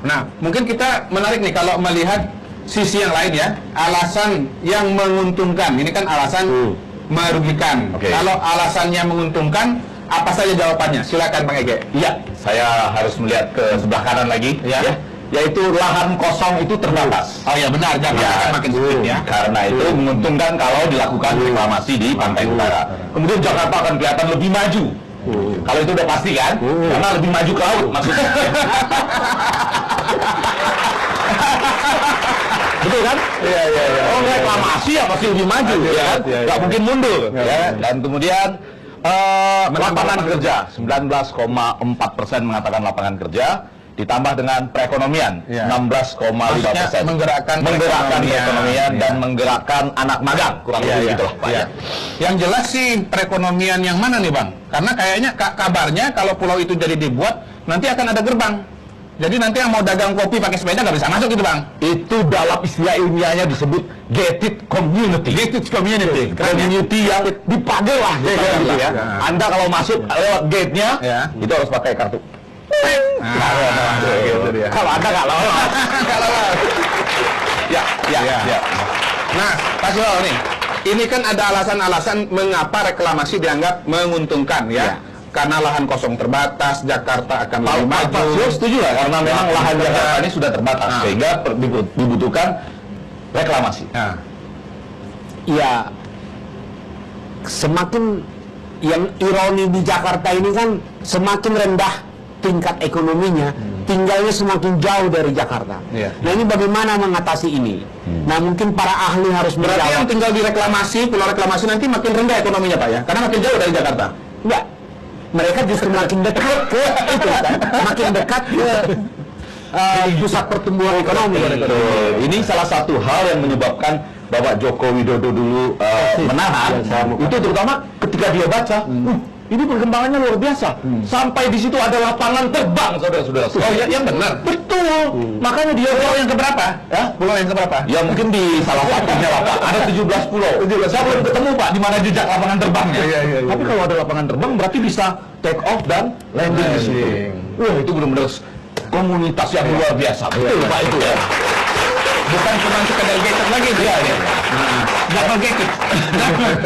Nah, mungkin kita menarik nih kalau melihat sisi yang lain ya, alasan yang menguntungkan. Ini kan alasan merugikan. Kalau alasannya menguntungkan, apa saja jawabannya? Silakan Bang Ege. Iya, saya harus melihat ke sebelah kanan lagi, ya. Yaitu lahan kosong itu terbatas. Oh ya benar, Jakarta akan makin sempit ya. Karena itu menguntungkan kalau dilakukan reklamasi di pantai utara. Kemudian Jakarta akan kelihatan lebih maju. Kalau itu udah pasti kan? Karena lebih maju ke laut maksudnya. Betul kan? Iya. Oh, reklamasi ya pasti lebih maju, ya kan? Nggak mungkin mundur, ya. Dan kemudian lapangan kerja 19,4% mengatakan lapangan kerja, ditambah dengan perekonomian 16,5%. Menggerakkan perekonomian dan menggerakkan anak magang, kurang lebih gitu lah Pak. Yang jelas sih perekonomian yang mana nih Bang? Karena kayaknya kabarnya kalau pulau itu jadi dibuat nanti akan ada gerbang. Jadi nanti yang mau dagang kopi pakai sepeda nggak bisa masuk gitu Bang? Itu dalam istilah ilmiahnya disebut gated community. Gated community. Community yang dipagar lah, gitu ya. Anda kalau masuk lewat gate-nya, itu harus pakai kartu. Kalau Anda nggak lolos. Ya. Nah, Pak Syul nih, ini kan ada alasan-alasan mengapa reklamasi dianggap menguntungkan ya. Karena lahan kosong terbatas, Jakarta akan lebih maju. Pak Syul setuju lah, karena memang lahan Jakarta ini sudah terbatas, sehingga dibutuhkan reklamasi. Ya, semakin yang ironi di Jakarta ini kan semakin rendah tingkat ekonominya, tinggalnya semakin jauh dari Jakarta. Nah ini bagaimana mengatasi ini? Nah mungkin para ahli harus Berarti menjawab. yang tinggal di reklamasi, pulau reklamasi nanti makin rendah ekonominya Pak ya? Karena makin jauh dari Jakarta. Enggak, mereka justru makin dekat ke itu kan, makin dekat ke pusat pertumbuhan ekonomi. Ini salah satu hal yang menyebabkan Bapak Joko Widodo dulu menahan, itu terutama ketika dia baca, ini perkembangannya luar biasa. Sampai di situ ada lapangan terbang, saudara-saudara. Oh ya, yang benar. Betul. Makanya dia Pulau yang keberapa? Ya, pulau yang keberapa? Ya mungkin di salah satunya lah Pak. Ada 17 pulau. Saya belum ketemu Pak di mana jejak lapangan terbangnya. Tapi kalau ada lapangan terbang berarti bisa take off dan landing di situ. Wah, itu benar-benar komunitas yang luar biasa. Betul Pak itu ya. Bukan cuma sekedar gated lagi dia.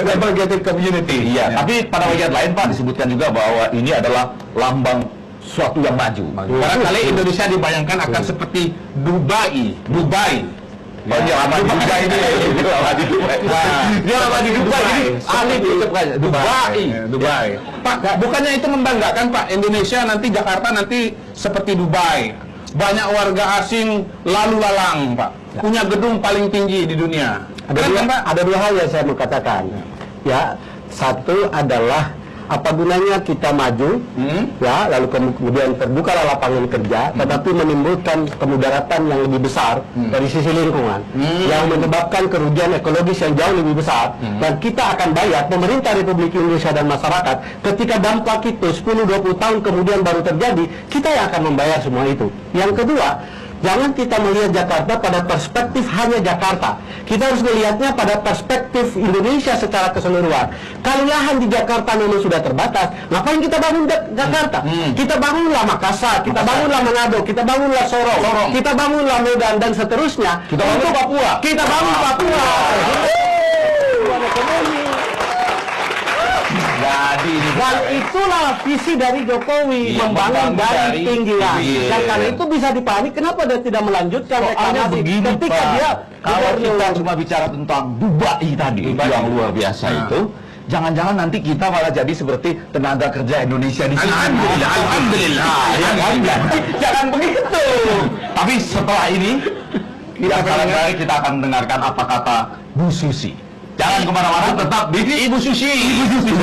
Double gated community. Iya, tapi pada bagian lain Pak disebutkan juga bahwa ini adalah lambang suatu yang maju. Barangkali Indonesia dibayangkan akan seperti Dubai. Oh iya, lama di Dubai ini. Dia lama di Dubai ini. Ahli diucapkan Dubai. Pak, bukannya itu membanggakan Pak? Indonesia nanti, Jakarta nanti seperti Dubai. Banyak warga asing lalu lalang Pak. Punya gedung paling tinggi di dunia. Ada dua hal yang saya mau katakan. Ya, satu adalah apa gunanya kita maju, ya, lalu kemudian terbukalah lapangan kerja, tetapi menimbulkan kemudaratan yang lebih besar dari sisi lingkungan, yang menyebabkan kerugian ekologis yang jauh lebih besar, dan kita akan bayar, pemerintah Republik Indonesia dan masyarakat, ketika dampak itu 10-20 tahun kemudian baru terjadi, kita yang akan membayar semua itu. Yang kedua, jangan kita melihat Jakarta pada perspektif hanya Jakarta. Kita harus melihatnya pada perspektif Indonesia secara keseluruhan. Kalau lahan di Jakarta memang sudah terbatas, ngapain kita bangun Jakarta? Kita bangunlah Makassar, kita bangunlah Manado, kita bangunlah Sorong, kita bangunlah Medan dan seterusnya. Kita bangun Papua. Kita bangun Papua. Dan itulah visi dari Jokowi, membangun dari pinggiran. Dan karena itu bisa dipahami kenapa dia tidak melanjutkan reklamasi ketika dia kalau kita cuma bicara tentang Dubai tadi yang luar biasa itu, jangan-jangan nanti kita malah jadi seperti tenaga kerja Indonesia di sini. Alhamdulillah. Jangan begitu. Tapi setelah ini kita akan mendengarkan apa kata Bu Susi. Jangan kemana-mana, tetap di Ibu Susi. Ibu Susi.